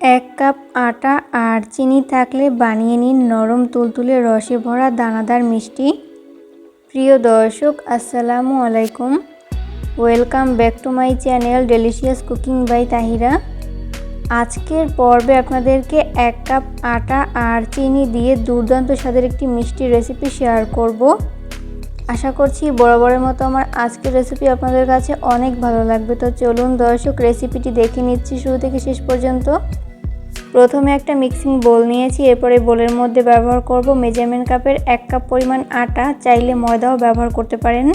1 cup আটা আর চিনি থাকলে বানিয়ে নিন নরম তুলতুলে রসে ভরা দানাদার মিষ্টি। প্রিয় দর্শক, আসসালামু আলাইকুম। Welcome back to my channel delicious cooking by Tahira. আজকের পর্বে আপনাদেরকে 1 কাপ আটা আর চিনি দিয়ে দুর্দান্ত স্বাদের একটি মিষ্টি রেসিপি শেয়ার করব। আশা করছি বরাবরের মতো আমার আজকের রেসিপি আপনাদের কাছে অনেক ভালো লাগবে। তো চলুন দর্শক, রেসিপিটি দেখে নিচ্ছি শুরু থেকে শেষ পর্যন্ত। প্রথমে একটা মিক্সিং বোল নিয়েছি, এরপরে বোলের মধ্যে ব্যবহার করব মেজারমেন্ট কাপের 1 কাপ পরিমাণ আটা, চাইলে ময়দাও ব্যবহার করতে পারেন।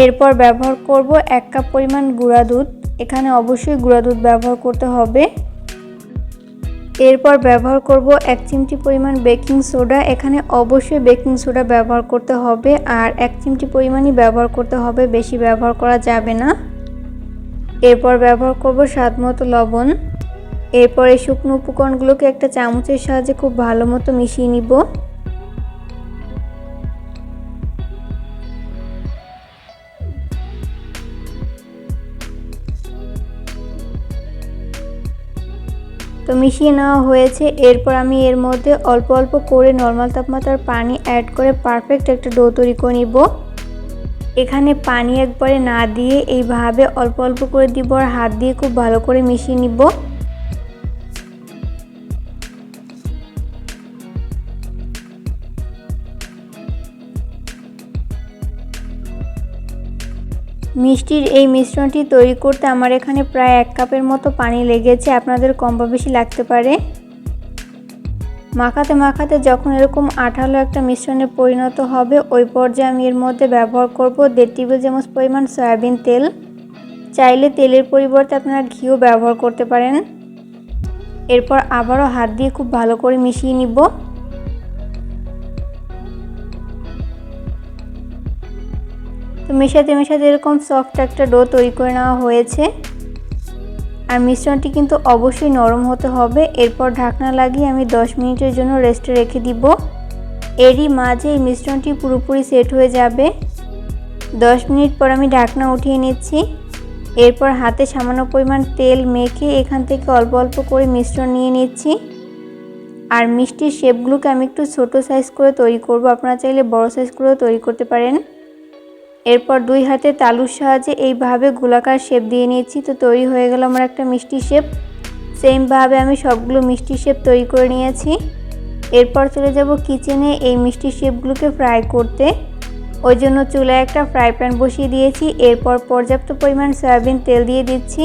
এরপর ব্যবহার করব 1 কাপ পরিমাণ গুঁড়া দুধ, এখানে অবশ্যই গুঁড়া দুধ ব্যবহার করতে হবে। এরপর ব্যবহার করব 1 চিমটি পরিমাণ বেকিং সোডা, এখানে অবশ্যই বেকিং সোডা ব্যবহার করতে হবে আর 1 চিমটি পরিমাণই ব্যবহার করতে হবে, বেশি ব্যবহার করা যাবে না। এরপর ব্যবহার করব স্বাদমতো লবণ। এরপর এই শুকনো উপকরণগুলোকে একটা চামচের সাহায্যে খুব ভালো মতো মিশিয়ে নিব। তো মিশিয়ে নেওয়া হয়েছে। এরপর আমি এর মধ্যে অল্প অল্প করে নর্মাল তাপমাত্রার পানি অ্যাড করে পারফেক্ট একটা ডো তৈরি করে নিব। এখানে পানি একবারে না দিয়ে এইভাবে অল্প অল্প করে দিব আর হাত দিয়ে খুব ভালো করে মিশিয়ে নিব। মিষ্টির এই মিশ্রণটি তৈরি করতে আমার এখানে প্রায় 1 কাপের মতো পানি লেগেছে, আপনাদের কম বা বেশি লাগতে পারে। মাখাতে মাখাতে যখন এরকম আঠালো একটা মিশ্রণে পরিণত হবে, ওই পর্যায়ে আমি এর মধ্যে ব্যবহার করব 1.5 টেবিল চামচ পরিমাণ সয়াবিন তেল। চাইলে তেলের পরিবর্তে আপনারা ঘিও ব্যবহার করতে পারেন। এরপর আবারও হাত দিয়ে খুব ভালো করে মিশিয়ে নিব। তো মেশাতে মেশাতে এরকম সফট একটা ডো তৈরি করে নেওয়া হয়েছে আর মিশ্রণটি কিন্তু অবশ্যই নরম হতে হবে। এরপর ঢাকনা লাগিয়ে আমি 10 মিনিটের জন্য রেস্টে রেখে দিব। এরই মাঝে এই মিশ্রণটি পুরোপুরি সেট হয়ে যাবে। 10 মিনিট পর আমি ঢাকনা উঠিয়ে নিচ্ছি। এরপর হাতে সামান্য পরিমাণ তেল মেখে এখান থেকে অল্প অল্প করে মিশ্রণ নিয়ে নিচ্ছি আর মিষ্টির শেপগুলোকে আমি একটু ছোট সাইজ করে তৈরি করব, আপনারা চাইলে বড় সাইজ করেও তৈরি করতে পারেন। এরপর 2 হাতে তালুর সাহায্যে এইভাবে গোলাকার শেপ দিয়ে নিয়েছি। তো তৈরি হয়ে গেল আমার একটা মিষ্টি শেপ। সেমভাবে আমি সবগুলো মিষ্টি শেপ তৈরি করে নিয়েছি। এরপর চলে যাব কিচেনে এই মিষ্টি শেপগুলোকে ফ্রাই করতে। ওই জন্য চুলায় একটা ফ্রাই প্যান বসিয়ে দিয়েছি। এরপর পর্যাপ্ত পরিমাণ সয়াবিন তেল দিয়ে দিচ্ছি।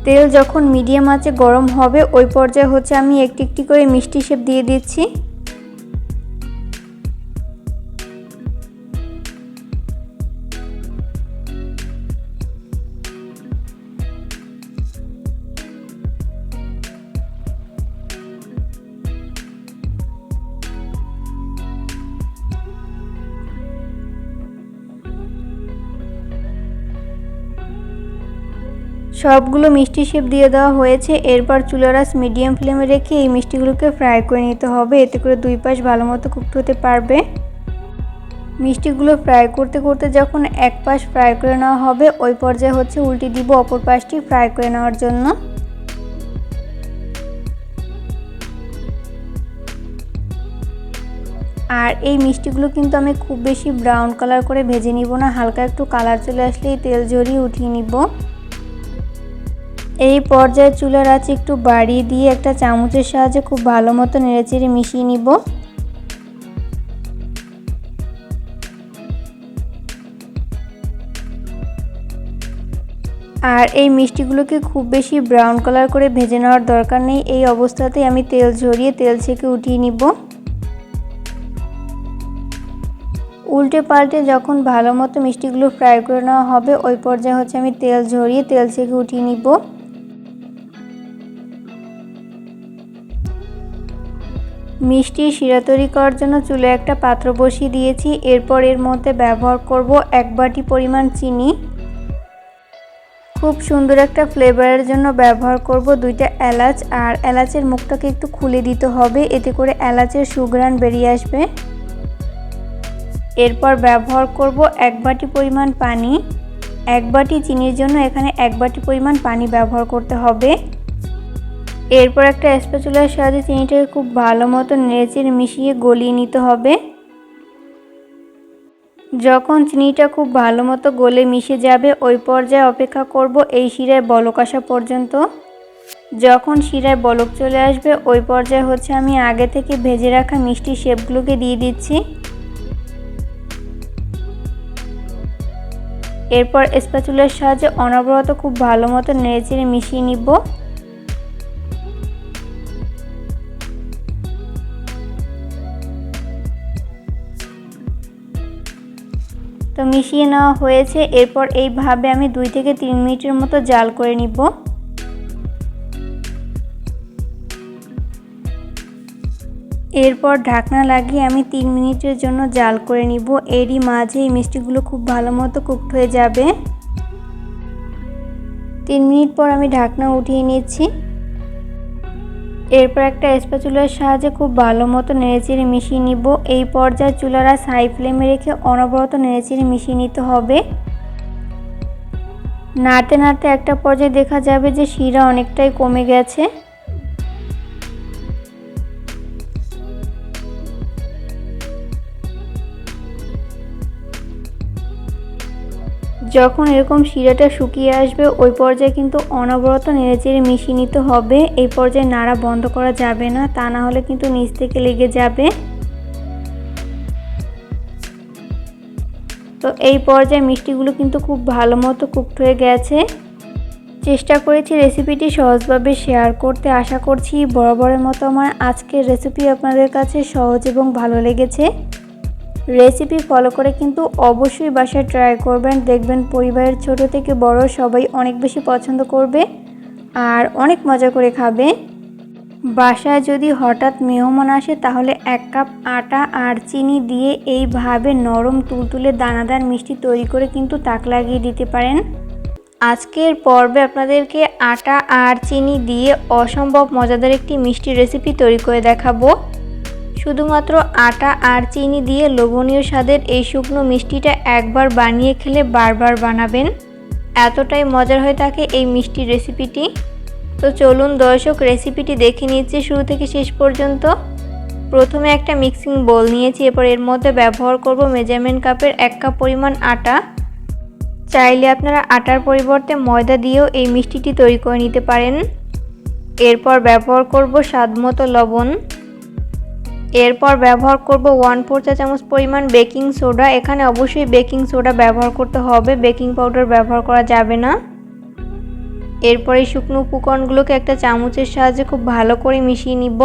তেল যখন মিডিয়াম আঁচে গরম হবে, ওই পর্যায়ে আমি একটি একটি করে মিষ্টি শেপ দিয়ে দিচ্ছি। সবগুলো মিষ্টি শেপ দিয়ে দেওয়া হয়েছে। এরপর চুলার আঁচ মিডিয়াম ফ্লেমে রেখে এই মিষ্টিগুলোকে ফ্রাই করে নিতে হবে, এতে করে 2 পাশ ভালো মতো কুকড হতে পারবে। মিষ্টিগুলো ফ্রাই করতে করতে যখন এক পাশ ফ্রাই করে নেওয়া হবে, ওই পর্যায়ে উল্টে দিব অপর পাশটি ফ্রাই করে নেওয়ার জন্য। আর এই মিষ্টিগুলো কিন্তু আমি খুব বেশি ব্রাউন কালার করে ভেজে নিব না, হালকা একটু কালার চলে আসলেই তেল ঝরিয়ে উঠিয়ে নিব। এই পর্যায়ে চুলার আঁচ একটু বাড়িয়ে দিয়ে একটা চামচের সাহায্যে খুব ভালো মতো নেড়েচেড়ে মিশিয়ে নিব। আর এই মিষ্টিগুলোকে খুব বেশি ব্রাউন কালার করে ভেজে নেওয়ার দরকার নেই, এই অবস্থাতেই আমি তেল ঝরিয়ে তেল ছেঁকে উঠিয়ে নিব। উল্টে পাল্টে যখন ভালো মতো মিষ্টিগুলো ফ্রাই করে নেওয়া হবে, ওই পর্যায়ে আমি তেল ঝরিয়ে তেল ছেঁকে উঠিয়ে নিব। মিষ্টি শিরা তৈরি করার জন্য চুলায় একটা পাত্র বসিয়ে দিয়েছি। এরপর এর মধ্যে ব্যবহার করব 1 বাটি পরিমাণ চিনি। খুব সুন্দর একটা ফ্লেভারের জন্য ব্যবহার করব 2টা এলাচ, আর এলাচের মুখটাকে একটু খুলে দিতে হবে, এতে করে এলাচের সুঘ্রাণ বেরিয়ে আসবে। এরপর ব্যবহার করব 1 বাটি পরিমাণ পানি। 1 বাটি চিনির জন্য এখানে 1 বাটি পরিমাণ পানি ব্যবহার করতে হবে। এরপর একটা স্প্যাচুলার সাহায্যে চিনিটাকে খুব ভালো মতো নেড়েচেড়ে মিশিয়ে গলিয়ে নিতে হবে। যখন চিনিটা খুব ভালো মতো গলে মিশে যাবে ওই পর্যায়ে অপেক্ষা করব এই শিরায় বলক আসা পর্যন্ত। যখন শিরায় বলক চলে আসবে ওই পর্যায়ে হচ্ছে আমি আগে থেকে ভেজে রাখা মিষ্টি শেপগুলোকে দিয়ে দিচ্ছি। এরপর স্প্যাচুলার সাহায্যে অনবরত খুব ভালো মতো নেড়েচেড়ে মিশিয়ে নিব। তো মিশিয়ে নেওয়া হয়েছে। এরপর এইভাবে আমি 2 থেকে 3 মিনিটের মতো জাল করে নিব। এরপর ঢাকনা লাগিয়ে আমি 3 মিনিটের জন্য জাল করে নিব। এরই মাঝে এই মিষ্টিগুলো খুব ভালো মতো কুকড হয়ে যাবে। 3 মিনিট পর আমি ঢাকনা উঠিয়ে নিচ্ছি। এরপর একটা স্প্যাচুলার সাহায্যে খুব ভালো মতো নেড়েচেড়ে মিশিয়ে নিব। এই পর্যায়ে চুলার আঁচ হাই ফ্লেমে রেখে অনবরত নেড়েচেড়ে মিশিয়ে নিতে হবে। নাড়তে নাড়তে একটা পর্যায়ে দেখা যাবে যে শিরা অনেকটাই কমে গেছে। যখন এরকম শিরাটা শুকিয়ে আসবে ওই পর্যায়ে কিন্তু অনবরত নেড়েচেড়ে মিশিয়ে নিতে হবে। এই পর্যায়ে নাড়া বন্ধ করা যাবে না, তা না হলে কিন্তু নিচ থেকে লেগে যাবে। তো এই পর্যায়ে মিষ্টিগুলো কিন্তু খুব ভালো মতো কুকড হয়ে গেছে। চেষ্টা করেছি রেসিপিটি সহজভাবে শেয়ার করতে। আশা করছি বরাবরের মতো আমার আজকের রেসিপি আপনাদের কাছে সহজ এবং ভালো লেগেছে। রেসিপি ফলো করে কিন্তু অবশ্যই বাসায় ট্রাই করবেন। দেখবেন পরিবারের ছোট থেকে বড় সবাই অনেক বেশি পছন্দ করবে আর অনেক মজা করে খাবে। বাসায় যদি হঠাৎ মেহমান আসে তাহলে 1 কাপ আটা আর চিনি দিয়ে এইভাবে নরম তুলতুলে দানাদার মিষ্টি তৈরি করে কিন্তু তাক লাগিয়ে দিতে পারেন। আজকের পর্বে আপনাদেরকে আটা আর চিনি দিয়ে অসম্ভব মজাদার একটি মিষ্টি রেসিপি তৈরি করে দেখাবো। শুধুমাত্র আটা আর চিনি দিয়ে লোভনীয় স্বাদের এই শুকনো মিষ্টিটা একবার বানিয়ে খেলে বারবার বানাবেন, এতটাই মজার হয়ে থাকে এই মিষ্টি রেসিপিটি। তো চলুন দর্শক রেসিপিটি দেখে নিচ্ছি শুরু থেকে শেষ পর্যন্ত। প্রথমে একটা মিক্সিং বোল নিয়েছি। এরপর এর মধ্যে ব্যবহার করব মেজারমেন্ট কাপের 1 কাপ পরিমাণ আটা। চাইলে আপনারা আটার পরিবর্তে ময়দা দিয়েও এই মিষ্টিটি তৈরি করে নিতে পারেন। এরপর ব্যবহার করব স্বাদমতো লবণ। এরপর ব্যবহার করব 1/4 চা চামচ পরিমাণ বেকিং সোডা। এখানে অবশ্যই বেকিং সোডা ব্যবহার করতে হবে, বেকিং পাউডার ব্যবহার করা যাবে না। এরপর এই শুকনো উপকরণগুলোকে একটা চামচের সাহায্যে খুব ভালো করে মিশিয়ে নিব।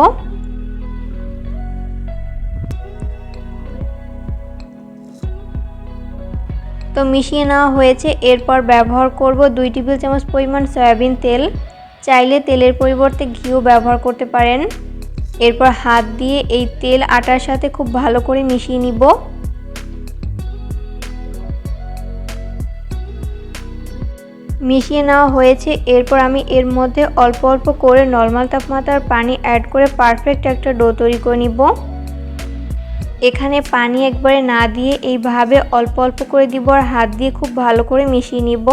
তো মিশিয়ে নেওয়া হয়েছে। এরপর ব্যবহার করব 2 টেবিল চামচ পরিমাণ সয়াবিন তেল। চাইলে তেলের পরিবর্তে ঘিও ব্যবহার করতে পারেন। এরপর হাত দিয়ে এই তেল আটার সাথে খুব ভালো করে মিশিয়ে নিব। মিশিয়ে নেওয়া হয়েছে। এরপর আমি এর মধ্যে অল্প অল্প করে নরমাল তাপমাত্রার পানি অ্যাড করে পারফেক্ট একটা ডো তৈরি করে নিব। এখানে পানি একবারে না দিয়ে এইভাবে অল্প অল্প করে দিব আর হাত দিয়ে খুব ভালো করে মিশিয়ে নিব।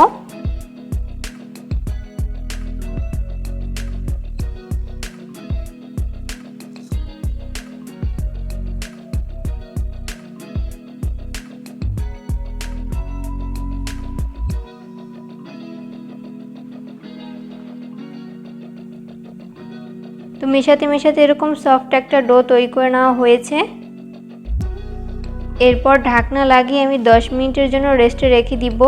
তো মেশাতে মেশাতে এরকম সফট একটা ডো তৈরি করে নেওয়া হয়েছে। এরপর ঢাকনা লাগিয়ে আমি 10 মিনিটের জন্য রেস্টে রেখে দিব।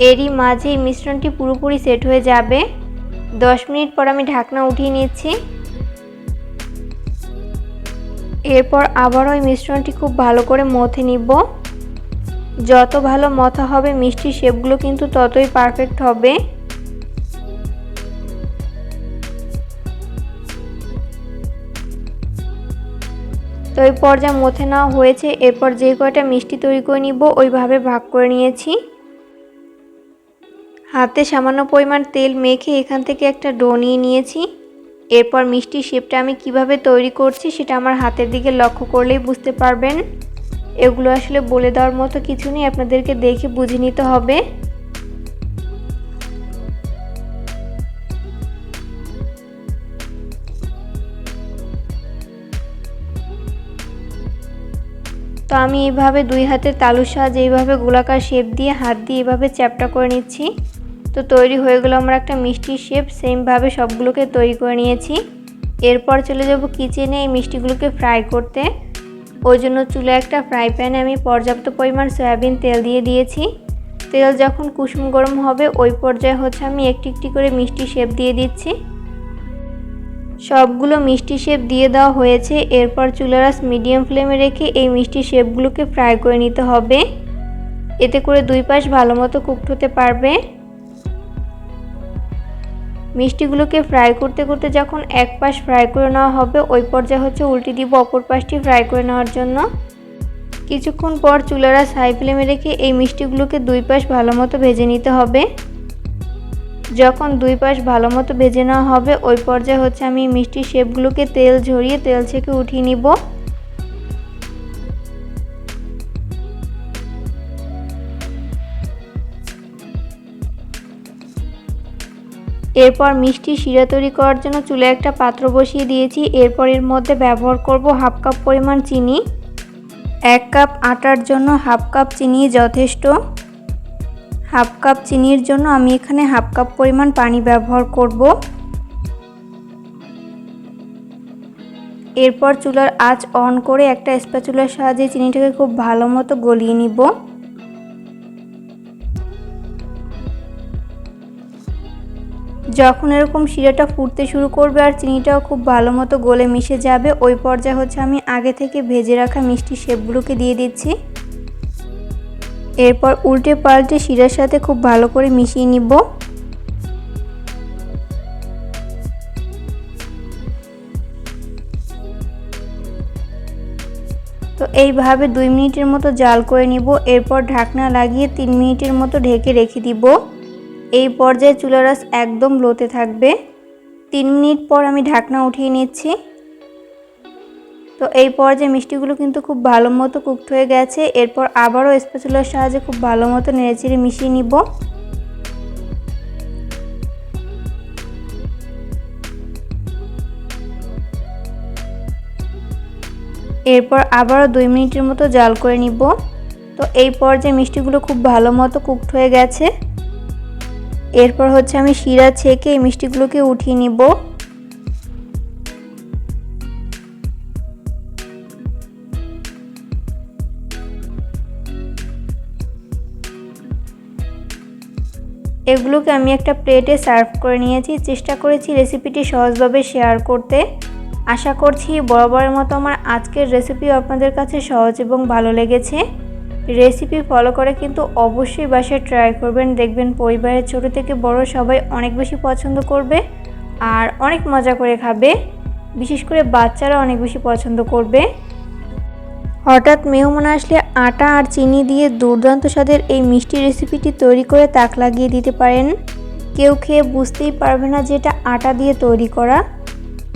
এরই মাঝে এই মিশ্রণটি পুরোপুরি সেট হয়ে যাবে। 10 মিনিট পর আমি ঢাকনা উঠিয়ে নিচ্ছি। এরপর আবারও এই মিশ্রণটি খুব ভালো করে মথে নিব। যত ভালো মথা হবে মিষ্টির শেপগুলো কিন্তু ততই পারফেক্ট হবে। তো এই পর্যায়ে মথে নেওয়া হয়েছে। এরপর যে কয়টা মিষ্টি তৈরি করে নিব ওইভাবে ভাগ করে নিয়েছি। হাতে সামান্য পরিমাণ তেল মেখে এখান থেকে একটা ডো নিয়ে নিয়েছি। এরপর মিষ্টির শেপটা আমি কিভাবে তৈরি করছি সেটা আমার হাতের দিকে লক্ষ্য করলেই বুঝতে পারবেন। এগুলো আসলে বলে দেওয়ার মতো কিছু নেই, আপনাদেরকে দেখে বুঝে নিতে হবে। তো আমি এইভাবে দুই হাতের তালুর সাহায্যে এইভাবে গোলাকার শেপ দিয়ে হাত দিয়ে এইভাবে চ্যাপটা করে নিচ্ছি। তো তৈরি হয়ে গেল আমার একটা মিষ্টির শেপ। সেমভাবে সবগুলোকে তৈরি করে নিয়েছি। এরপর চলে যাব কিচেনে এই মিষ্টিগুলোকে ফ্রাই করতে। ওই জন্য চুলে একটা ফ্রাই প্যানে আমি পর্যাপ্ত পরিমাণ সয়াবিন তেল দিয়ে দিয়েছি। তেল যখন কুসুম গরম হবে ওই পর্যায়ে আমি একটি একটি করে মিষ্টি শেপ দিয়ে দিচ্ছি। সবগুলো মিষ্টি শেপ দিয়ে দেওয়া হয়েছে। এরপর চুলার আঁচ মিডিয়াম ফ্লেমে রেখে এই মিষ্টি শেপগুলোকে ফ্রাই করে নিতে হবে। এতে করে দুই পাশ ভালো মতো কুকড হতে পারবে। মিষ্টিগুলোকে ফ্রাই করতে করতে যখন এক পাশ ফ্রাই করে নেওয়া হবে ওই পর্যায়ে উল্টে দিব অপর পাশটি ফ্রাই করে নেওয়ার জন্য। কিছুক্ষণ পর চুলার আঁচ হাই ফ্লেমে রেখে এই মিষ্টিগুলোকে দুই পাশ ভালো মতো ভেজে নিতে হবে। যখন দুই পাশ ভালো মতো ভেজে নেওয়া হবে ওই পর্যায়ে আমি মিষ্টি শেপগুলোকে তেল ঝরিয়ে তেল থেকে উঠিয়ে নিব। এরপর মিষ্টি শিরা তৈরি করার জন্য চুলায় একটা পাত্র বসিয়ে দিয়েছি। এরপর এর মধ্যে ব্যবহার করব হাফ কাপ পরিমাণ চিনি। 1 কাপ আটার জন্য হাফ কাপ চিনি যথেষ্ট। হাফ কাপ চিনির জন্য আমি এখানে হাফ কাপ পরিমাণ পানি ব্যবহার করব। এরপর চুলার আঁচ অন করে একটা স্প্যাচুলার সাহায্যে চিনিটাকে খুব ভালো মতো গলিয়ে নিব। যখন এরকম শিরাটা ফুটতে শুরু করবে আর চিনিটাও খুব ভালো মতো গলে মিশে যাবে ওই পর্যায়ে আমি আগে থেকে ভেজে রাখা মিষ্টি শেপগুলোকে দিয়ে দিচ্ছি। এরপর উল্টে পাল্টে শিরার সাথে খুব ভালো করে মিশিয়ে নিব। তো এইভাবে 2 মিনিটের মতো জাল করে নিব। এরপর ঢাকনা লাগিয়ে 3 মিনিটের মতো ঢেকে রেখে দিব। এই পর্যায়ে চুলার আঁচ একদম লোতে থাকবে। 3 মিনিট পর আমি ঢাকনা উঠিয়ে নিচ্ছি। তো এই পর্যায়ে মিষ্টিগুলো কিন্তু খুব ভালো মতো কুকড হয়ে গেছে। এরপর আবারও স্প্যাচুলার সাহায্যে খুব ভালো মতো নেড়েচেড়ে মিশিয়ে নিব। এরপর আবারও 2 মিনিটের মতো জাল করে নিব। তো এই পর্যায়ে মিষ্টিগুলো খুব ভালো মতো কুকড হয়ে গেছে। এরপর আমি শিরা ছেঁকে এই মিষ্টিগুলোকে উঠিয়ে নিব। এগুলোকে আমি একটা প্লেটে সার্ভ করে নিয়েছি। চেষ্টা করেছি রেসিপিটি সহজভাবে শেয়ার করতে। আশা করছি বরাবরের মতো আমার আজকের রেসিপিও আপনাদের কাছে সহজ এবং ভালো লেগেছে। রেসিপি ফলো করে কিন্তু অবশ্যই বাসায় ট্রাই করবেন। দেখবেন পরিবারের ছোট থেকে বড় সবাই অনেক বেশি পছন্দ করবে আর অনেক মজা করে খাবে। বিশেষ করে বাচ্চারা অনেক বেশি পছন্দ করবে। হঠাৎ মেহমান আসলে আটা আর চিনি দিয়ে দুর্দান্ত স্বাদের এই মিষ্টি রেসিপিটি তৈরি করে তাক লাগিয়ে দিতে পারেন। কেউ খেয়ে বুঝতেই পারবে না যে এটা আটা দিয়ে তৈরি করা।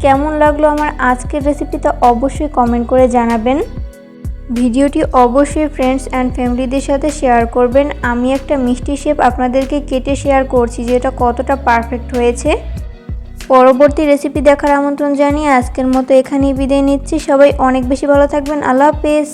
কেমন লাগলো আমার আজকের রেসিপিটা অবশ্যই কমেন্ট করে জানাবেন। ভিডিওটি অবশ্যই ফ্রেন্ডস অ্যান্ড ফ্যামিলিদের সাথে শেয়ার করবেন। আমি একটা মিষ্টি শেপ আপনাদেরকে কেটে শেয়ার করছি যে এটা কতটা পারফেক্ট হয়েছে। পরবর্তী রেসিপি দেখার আমন্ত্রণ জানিয়ে আজকের মতো এখানেই বিদায় নিচ্ছি। সবাই অনেক বেশি ভালো থাকবেন। আল্লাহ হাফেজ।